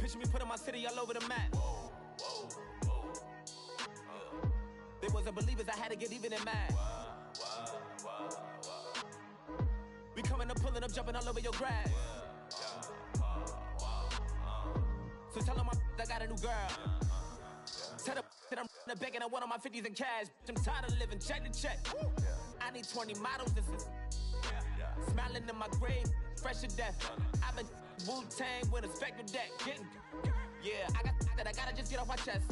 Picture me putting my city all over the map. They wasn't believers, I had to get even and mad. We coming up, pulling up, jumping all over your grass. So tell them I got a new girl. Tell them that I'm in the bank and I want all my 50s in cash. I'm tired of living check to check. I need 20 models. This is smiling in my grave, fresh to death. I've been Wu-Tang with a spectral deck. Yeah, I gotta just get off my chest.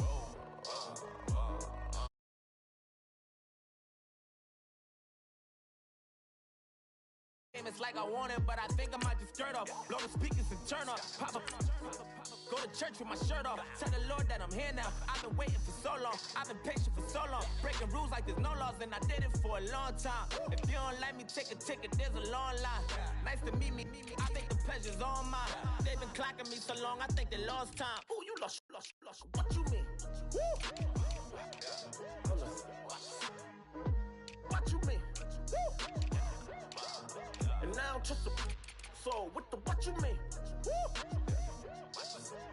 It's like I want it, but I think I might just skirt off. Blow the speakers and turn off. Pop up, go to church with my shirt off. Tell the Lord that I'm here now. I've been waiting for so long. I've been patient for so long. Breaking rules like there's no laws, and I did it for a long time. If you don't like me, take a ticket. There's a long line. Nice to meet me. I think the pleasure's all mine. They've been clocking me so long, I think they lost time. Ooh, you lost. What you mean? Woo! What you mean? Woo! And now I'm just a so what you mean? Woo!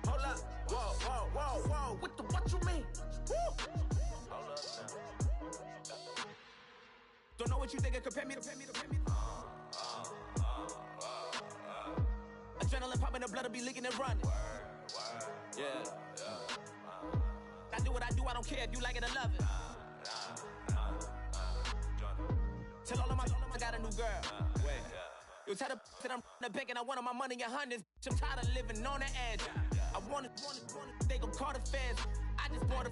Hold up, whoa, what you mean? Woo! Hold up now. Don't know what you think it compare me to. Adrenaline popping, the blood will be leaking and running. Yeah. I do what I do, I don't care if you like it or love it. Tell all of my I got a new girl. Wait. You tell the that I'm in the bank and I want all my money in hundreds. I'm tired of living on the edge. I want it, they gon' call the feds. I just bought a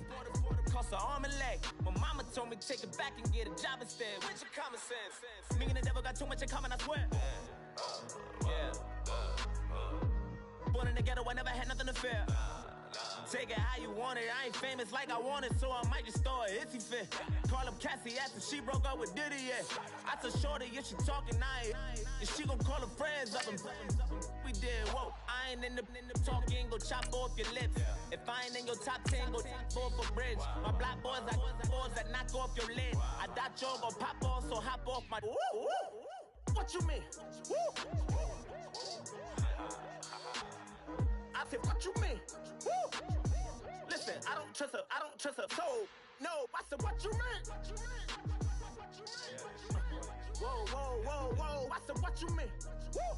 cost an arm and leg. My mama told me take it back and get a job instead. Where's your common sense? Me and the devil got too much in common, I swear. Yeah. Born in the ghetto, I never had nothing to fear. Take it how you want it, I ain't famous like I want it, so I might just throw a hissy fit. Call up Cassie after she broke up with Diddy, yeah. I told Shorty if she talking, I ain't. And she gon' call her friends up and we did, whoa. I ain't in the talking, go chop off your lips. If I ain't in your top 10, go top 4 for bridge. My black boys that knock off your lid. I thought y'all gon' pop off, so hop off my. What you mean? I said, what you mean? Woo! Listen, I don't trust her. So, no, I said, what you mean? Whoa. I said, what you mean? Woo!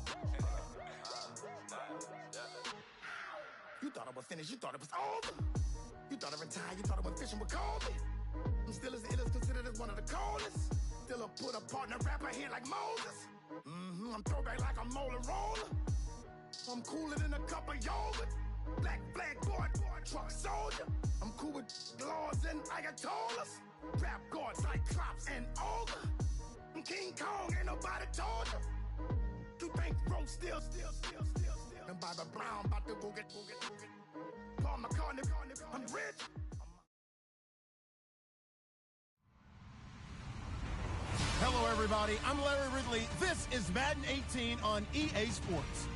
You thought I was finished, you thought it was over. You thought I retired, you thought I went fishing with Kobe. I'm still as ill as considered as one of the coldest. Still a put a partner rapper here like Moses. I'm throwback like I'm Mola Roller. I'm cooler than a cup of yogurt. Black flag boy, truck soldier. I'm cool with laws and Ayatollahs. Rap gods like Klops and Olga. I'm King Kong, ain't nobody told you. You think Rose still. And Bobby Brown about to go get. Paul McCartney, I'm rich. Hello, everybody. I'm Larry Ridley. This is Madden 18 on EA Sports.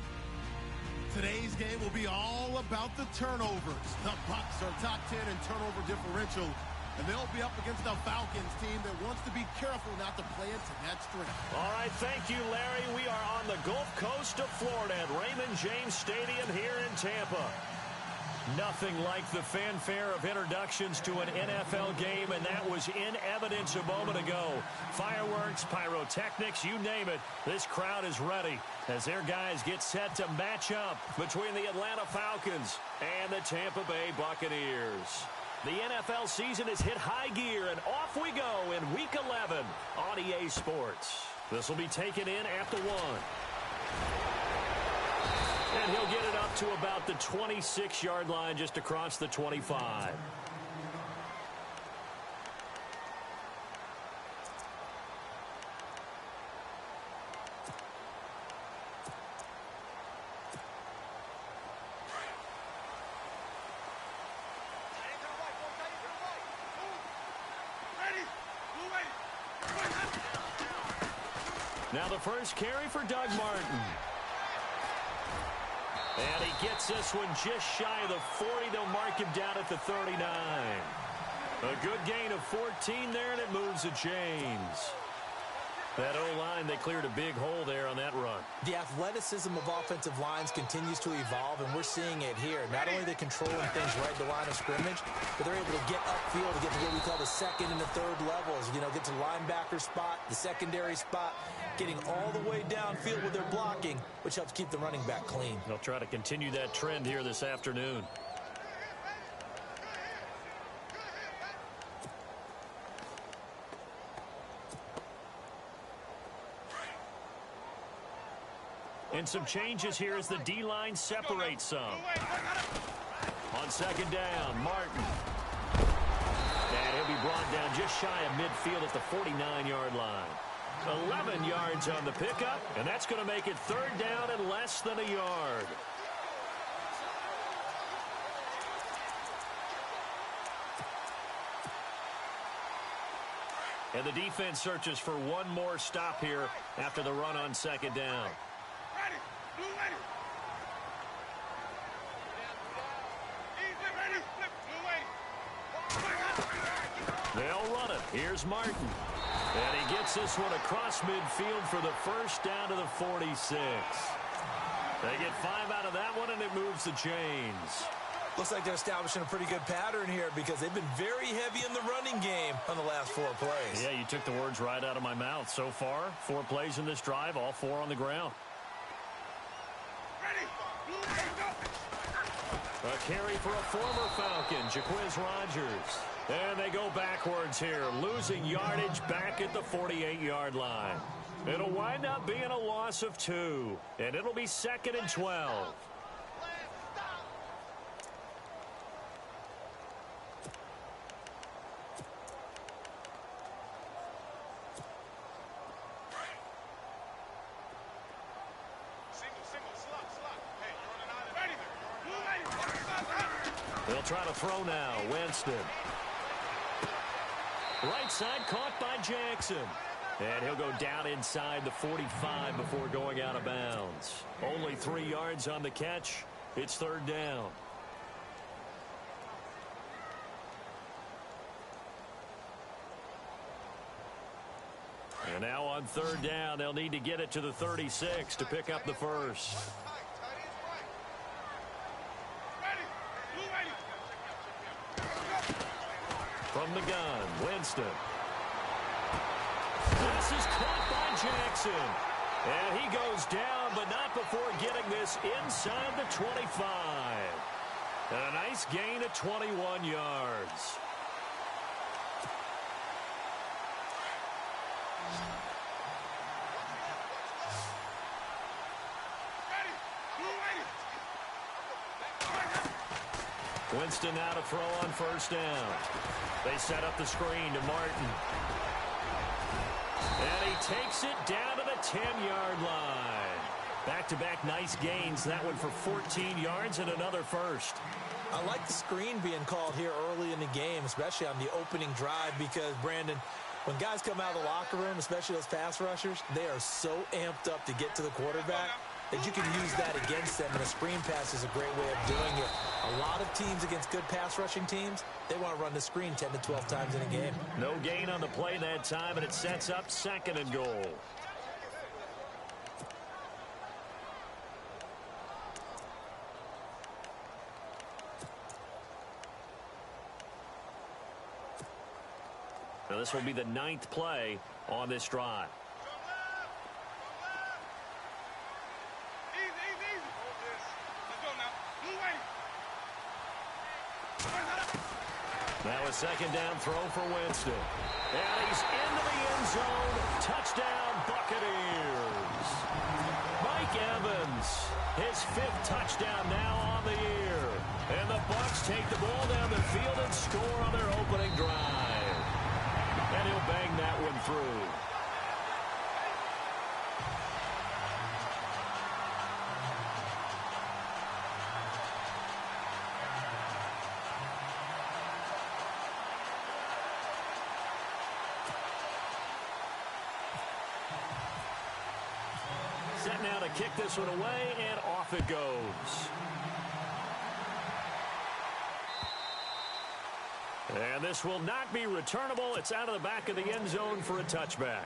Today's game will be all about the turnovers. The Bucs are top 10 in turnover differential, and they'll be up against a Falcons team that wants to be careful not to play into that strength. All right, thank you, Larry. We are on the Gulf Coast of Florida at Raymond James Stadium here in Tampa. Nothing like the fanfare of introductions to an NFL game, and that was in evidence a moment ago. Fireworks, pyrotechnics, you name it. This crowd is ready as their guys get set to match up between the Atlanta Falcons and the Tampa Bay Buccaneers. The NFL season has hit high gear, and off we go in Week 11 on EA Sports. This will be taken in at the 1. And he'll get it up to about the 26-yard line just across the 25. Now the first carry for Doug Martin. And he gets this one just shy of the 40. They'll mark him down at the 39. A good gain of 14 there, and it moves the chains. That O-line, they cleared a big hole there on that run. The athleticism of offensive lines continues to evolve, and we're seeing it here. Not only are they controlling things right at the line of scrimmage, but they're able to get upfield to get to what we call the second and the third levels. You know, get to the linebacker spot, the secondary spot, getting all the way downfield with their blocking, which helps keep the running back clean. They'll try to continue that trend here this afternoon. And some changes here as the D-line separates some. On second down, Martin. And he'll be brought down just shy of midfield at the 49-yard line. 11 yards on the pickup, and that's going to make it third down and less than a yard. And the defense searches for one more stop here after the run on second down. They'll run it. Here's Martin. And he gets this one across midfield for the first down to the 46. They get 5 out of that one, and it moves the chains. Looks like they're establishing a pretty good pattern here because they've been very heavy in the running game on the last 4 plays. Yeah, you took the words right out of my mouth. So far, 4 plays in this drive, all 4 on the ground. A carry for a former Falcon, Jaquiz Rogers. And they go backwards here, losing yardage back at the 48-yard line. It'll wind up being a loss of 2, and it'll be 2nd and 12. They'll try to throw now. Winston. Right side caught by Jackson. And he'll go down inside the 45 before going out of bounds. Only 3 yards on the catch. It's third down. And now on third down, they'll need to get it to the 36 to pick up the first. From the gun, Winston. This is caught by Jackson. And he goes down, but not before getting this inside the 25. And a nice gain of 21 yards. Winston now to throw on first down. They set up the screen to Martin. And he takes it down to the 10-yard line. Back-to-back nice gains. That one for 14 yards and another first. I like the screen being called here early in the game, especially on the opening drive, because, Brandon, when guys come out of the locker room, especially those pass rushers, they are so amped up to get to the quarterback that you can use that against them, and a screen pass is a great way of doing it. A lot of teams against good pass rushing teams, they want to run the screen 10 to 12 times in a game. No gain on the play that time, and it sets up 2nd and goal. Now this will be the 9th play on this drive. Now a second down throw for Winston. And he's into the end zone. Touchdown, Buccaneers. Mike Evans, his 5th touchdown now on the year. And the Bucs take the ball down the field and score on their opening drive. And he'll bang that one through. Set now to kick this one away, and off it goes. And this will not be returnable. It's out of the back of the end zone for a touchback.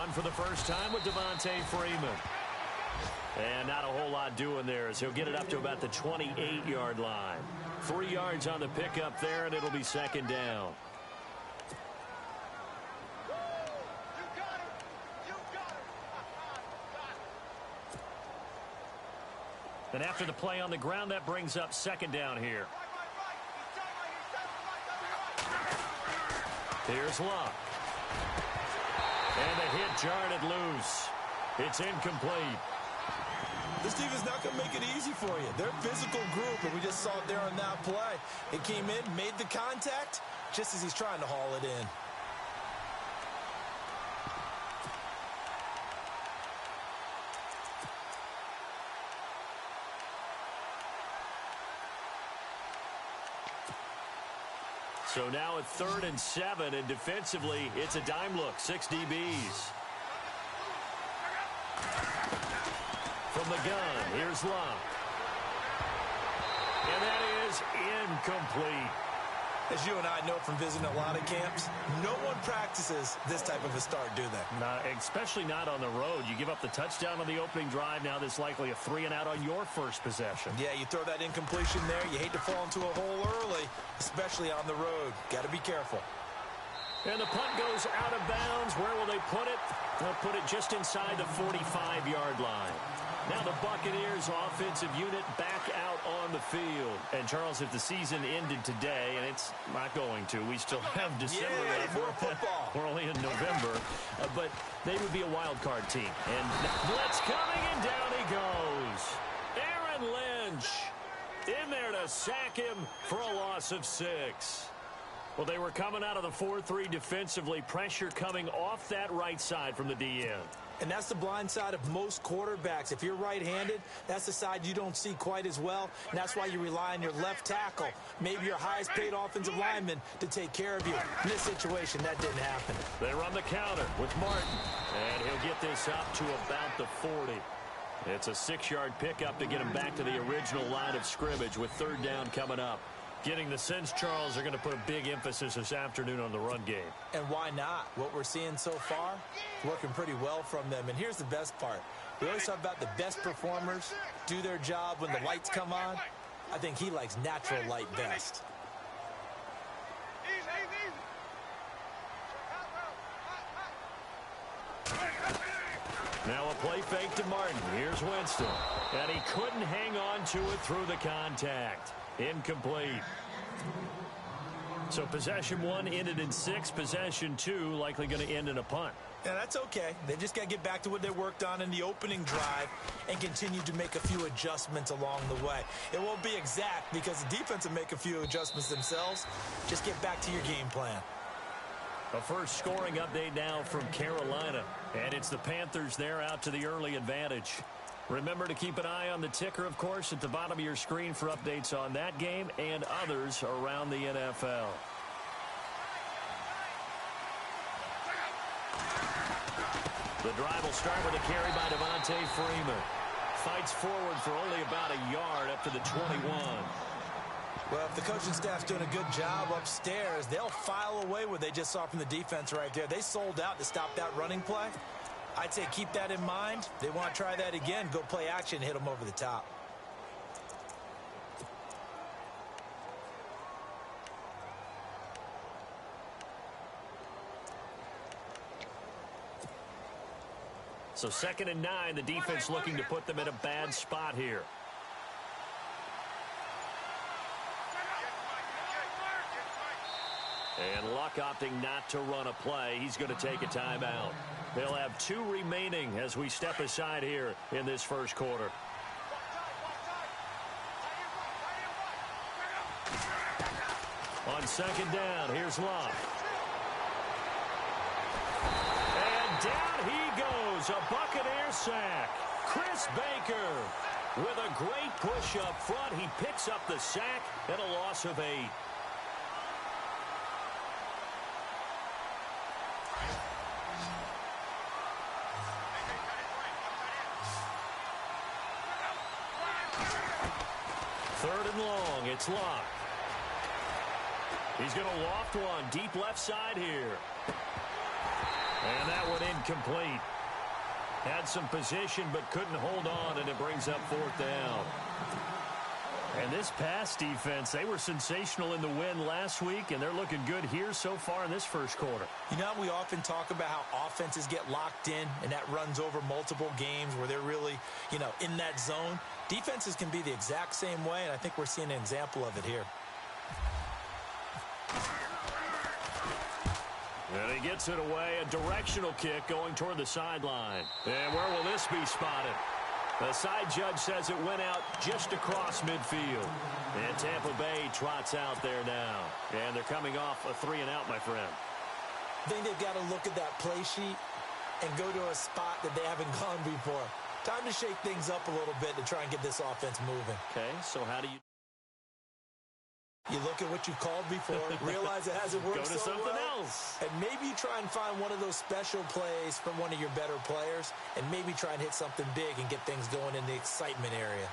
run for the first time with Devontae Freeman. And not a whole lot doing there as he'll get it up to about the 28-yard line. 3 yards on the pickup there, and it'll be second down. And after the play on the ground, that brings up second down here. Here's Luck. And the hit jarred it loose. It's incomplete. This team is not going to make it easy for you. They're a physical group, and we just saw it there on that play. It came in, made the contact, just as he's trying to haul it in. So now at 3rd and 7, and defensively, it's a dime look, 6 DBs. From the gun, here's Luck. And that is incomplete. As you and I know from visiting a lot of camps, no one practices this type of a start, do they? Especially not on the road. You give up the touchdown on the opening drive. Now there's likely a 3-and-out on your first possession. Yeah, you throw that incompletion there. You hate to fall into a hole early, especially on the road. Got to be careful. And the punt goes out of bounds. Where will they put it? They'll put it just inside the 45-yard line. Now the Buccaneers offensive unit back out on the field. And, Charles, if the season ended today, and it's not going to, we still have December left. More football. We're only in November. But they would be a wild card team. And blitz coming, and down he goes. Aaron Lynch in there to sack him for a loss of 6. Well, they were coming out of the 4-3 defensively. Pressure coming off that right side from the DN. And that's the blind side of most quarterbacks. If you're right-handed, that's the side you don't see quite as well. And that's why you rely on your left tackle, maybe your highest-paid offensive lineman, to take care of you. In this situation, that didn't happen. They run the counter with Martin. And he'll get this up to about the 40. It's a 6-yard pickup to get him back to the original line of scrimmage with 3rd down coming up. Getting the sense, Charles, are going to put a big emphasis this afternoon on the run game. And why not? What we're seeing so far, working pretty well from them. And here's the best part. We always talk about the best performers do their job when the lights come on. I think he likes natural light best. Now a play fake to Martin. Here's Winston. And he couldn't hang on to it through the contact. Incomplete. So possession 1 ended in 6. Possession 2 likely going to end in a punt. Yeah, that's okay. They just got to get back to what they worked on in the opening drive and continue to make a few adjustments along the way. It won't be exact because the defense will make a few adjustments themselves. Just get back to your game plan. A first scoring update now from Carolina. And it's the Panthers there out to the early advantage. Remember to keep an eye on the ticker, of course, at the bottom of your screen for updates on that game and others around the NFL. The drive will start with a carry by Devontae Freeman. Fights forward for only about a yard up to the 21. Well, if the coaching staff's doing a good job upstairs, they'll file away what they just saw from the defense right there. They sold out to stop that running play. I'd say keep that in mind. They want to try that again. Go play action, hit them over the top. So 2nd and 9, the defense looking to put them in a bad spot here. And Luck opting not to run a play. He's going to take a timeout. They'll have 2 remaining as we step aside here in this first quarter. On 2nd down, here's Luck. And down he goes, a Buccaneer sack. Chris Baker with a great push up front. He picks up the sack and a loss of 8. Third and long, it's Luck. He's going to loft one deep left side here. And that one incomplete. Had some position but couldn't hold on, and it brings up 4th down. And this pass defense, they were sensational in the win last week, and they're looking good here so far in this first quarter. You know, we often talk about how offenses get locked in, and that runs over multiple games where they're really, in that zone. Defenses can be the exact same way, and I think we're seeing an example of it here. And he gets it away, a directional kick going toward the sideline. And where will this be spotted? The side judge says it went out just across midfield. And Tampa Bay trots out there now. And they're coming off a 3-and-out, my friend. I think they've got to look at that play sheet and go to a spot that they haven't gone before. Time to shake things up a little bit to try and get this offense moving. Okay, so how do you... You look at what you called before, realize it hasn't worked so well. Go to something else. And maybe you try and find one of those special plays from one of your better players, and maybe try and hit something big and get things going in the excitement area.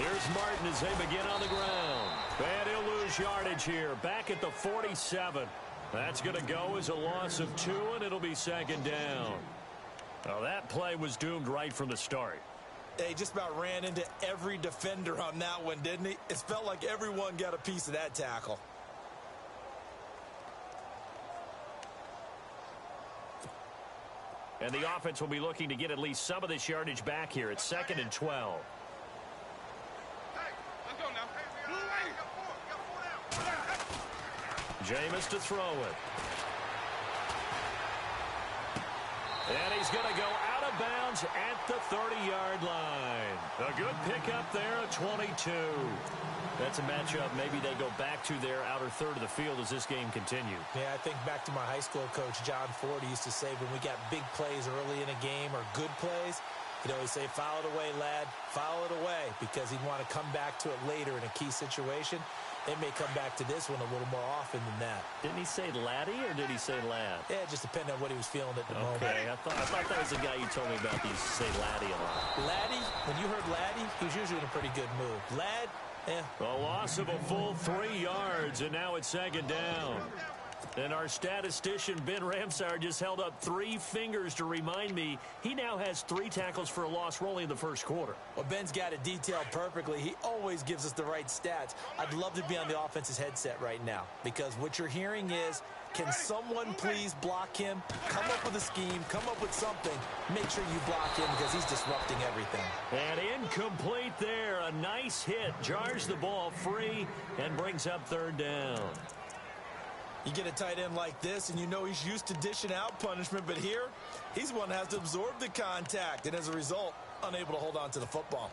Here's Martin as they begin on the ground. And he'll lose yardage here, back at the 47. That's going to go as a loss of 2, and it'll be 2nd down. Well, that play was doomed right from the start. He just about ran into every defender on that one, didn't he? It felt like everyone got a piece of that tackle. And the offense will be looking to get at least some of this yardage back here. It's 2nd and 12. Jameis to throw it. And he's going to go out of bounds at the 30-yard line. A good pickup there at 22. That's a matchup. Maybe they go back to their outer third of the field as this game continues. Yeah, I think back to my high school coach, John Ford, used to say when we got big plays early in a game or good plays, he'd always say, foul it away, lad, foul it away, because he'd want to come back to it later in a key situation. They may come back to this one a little more often than that. Didn't he say laddie or did he say lad? Yeah, it just depended on what he was feeling at the moment. Okay, I thought that was the guy you told me about. He used to say laddie a lot. Laddie, when you heard laddie, he was usually in a pretty good mood. Lad, A loss of a full 3 yards, and now it's 2nd down. And our statistician, Ben Ramsauer, just held up 3 fingers to remind me he now has 3 tackles for a loss rolling in the first quarter. Well, Ben's got it detailed perfectly. He always gives us the right stats. I'd love to be on the offense's headset right now because what you're hearing is, can someone please block him? Come up with a scheme. Come up with something. Make sure you block him because he's disrupting everything. And incomplete there. A nice hit. Jars the ball free and brings up 3rd down. You get a tight end like this, and you know he's used to dishing out punishment, but here, he's one that has to absorb the contact, and as a result, unable to hold on to the football.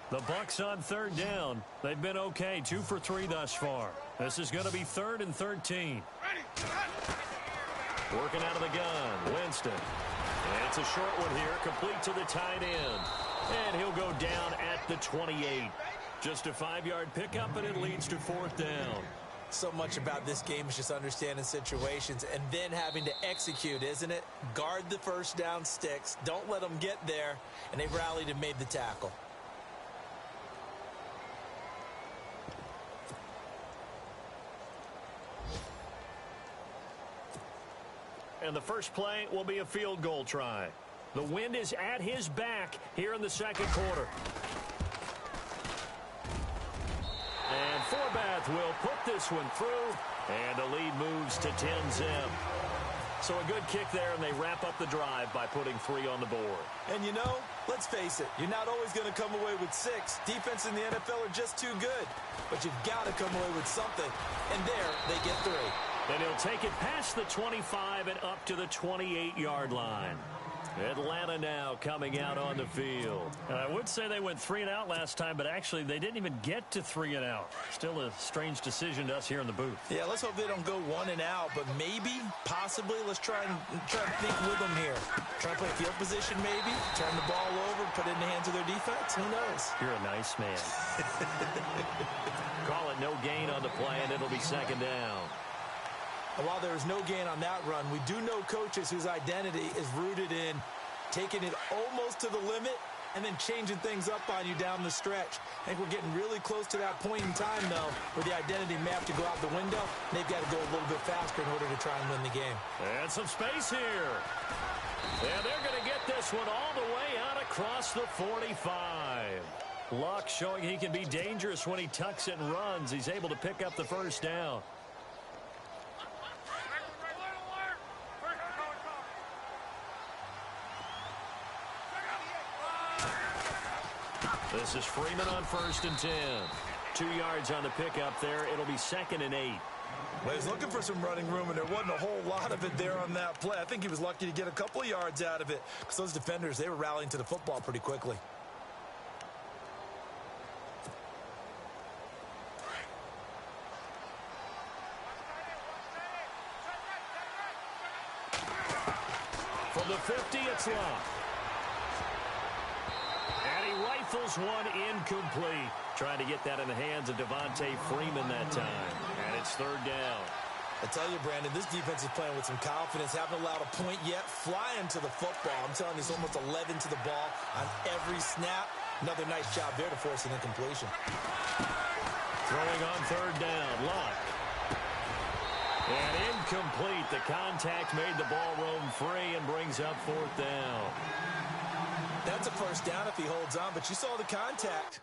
The Bucs on 3rd down. They've been okay, 2 for 3 thus far. This is going to be 3rd and 13. Working out of the gun, Winston. And it's a short one here, complete to the tight end. And he'll go down at the 28. Just a 5-yard pickup, and it leads to 4th down. So much about this game is just understanding situations and then having to execute, isn't it? Guard the first down sticks. Don't let them get there. And they rallied and made the tackle. And the first play will be a field goal try. The wind is at his back here in the 2nd quarter. And Forbath will put this one through. And the lead moves to 10-zip. So a good kick there, and they wrap up the drive by putting 3 on the board. And you know, let's face it, you're not always going to come away with 6. Defense in the NFL are just too good. But you've got to come away with something. And there, they get 3. And he'll take it past the 25 and up to the 28-yard line. Atlanta now coming out on the field. And I would say they went 3 and out last time, but actually they didn't even get to 3 and out. Still a strange decision to us here in the booth. Yeah, let's hope they don't go 1 and out, but maybe, possibly, let's try and think with them here. Try and play field position maybe, turn the ball over, put it in the hands of their defense. Who knows? You're a nice man. Call it no gain on the play, and it'll be second down. And while there is no gain on that run, we do know coaches whose identity is rooted in taking it almost to the limit and then changing things up on you down the stretch. I think we're getting really close to that point in time, though, where the identity may have to go out the window. They've got to go a little bit faster in order to try and win the game. And some space here. And they're going to get this one all the way out across the 45. Luck showing he can be dangerous when he tucks it and runs. He's able to pick up the first down. This is Freeman on 1st and 10. 2 yards on the pickup there. It'll be 2nd and 8. Well, he was looking for some running room, and there wasn't a whole lot of it there on that play. I think he was lucky to get a couple of yards out of it because those defenders, they were rallying to the football pretty quickly. From the 50, it's Luck. And he rifles one incomplete. Trying to get that in the hands of Devontae Freeman that time. And it's 3rd down. I tell you, Brandon, this defense is playing with some confidence. Haven't allowed a point yet. Flying to the football. I'm telling you, it's almost 11 to the ball on every snap. Another nice job there to force an incompletion. Throwing on 3rd down, Luck. And incomplete. The contact made the ball roam free and brings up 4th down. That's a first down if he holds on, but you saw the contact.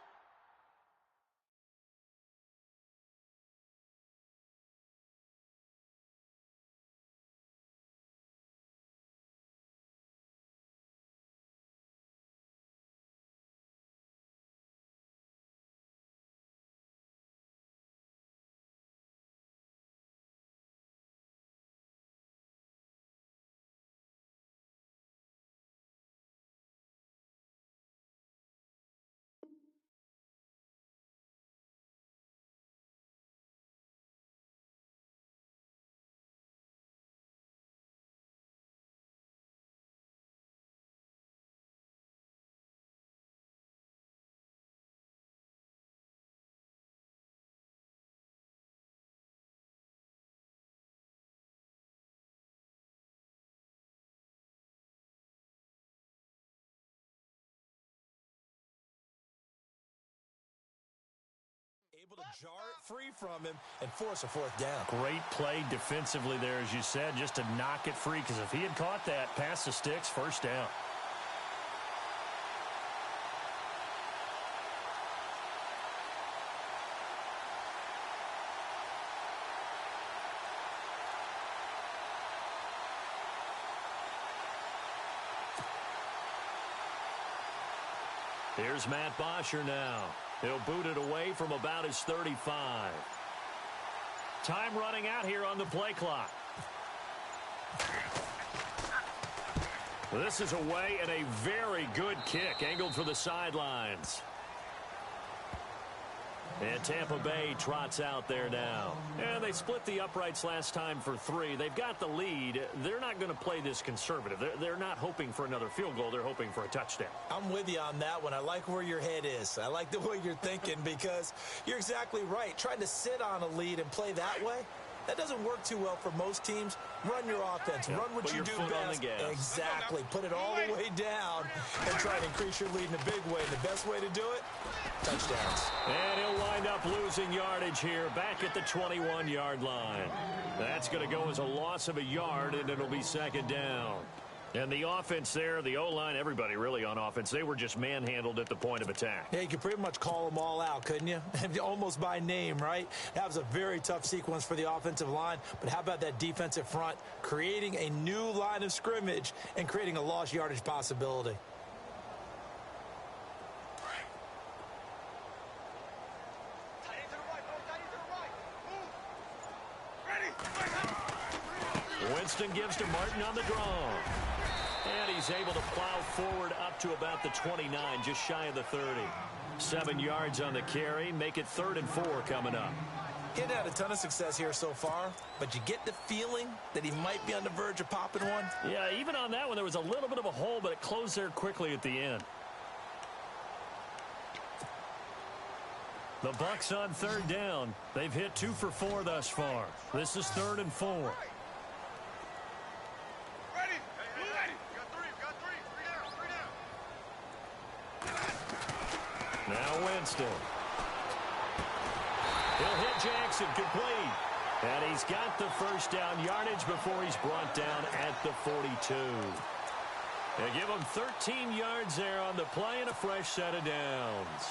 Able to jar it free from him and force a 4th down. Great play defensively there, as you said, just to knock it free, because if he had caught that, past the sticks, 1st down. Here's Matt Bosher now. He'll boot it away from about his 35. Time running out here on the play clock. This is away and a very good kick, angled for the sidelines. And Tampa Bay trots out there now. And they split the uprights last time for 3. They've got the lead. They're not going to play this conservative. They're not hoping for another field goal. They're hoping for a touchdown. I'm with you on that one. I like where your head is. I like the way you're thinking because you're exactly right. Trying to sit on a lead and play that way, that doesn't work too well for most teams. Run your offense. Run what you do best. Exactly. Put it all the way down and try to increase your lead in a big way. And the best way to do it, touchdowns. And he'll wind up losing yardage here back at the 21-yard line. That's going to go as a loss of a yard, and it'll be 2nd down. And the offense there, the O-line, everybody really on offense, they were just manhandled at the point of attack. Yeah, you could pretty much call them all out, couldn't you? Almost by name, right? That was a very tough sequence for the offensive line. But how about that defensive front creating a new line of scrimmage and creating a lost yardage possibility? Winston gives to Martin on the draw. And he's he's able to plow forward up to about the 29, just shy of the 30. 7 yards on the carry. Make it 3rd and 4 coming up. He hadn't had a ton of success here so far, but you get the feeling that he might be on the verge of popping one. Yeah, even on that one, there was a little bit of a hole, but it closed there quickly at the end. The Bucs on 3rd down. They've hit 2 for 4 thus far. This is 3rd and 4. Now Winston. He'll hit Jackson, complete. And he's got the first down yardage before he's brought down at the 42. They give him 13 yards there on the play and a fresh set of downs.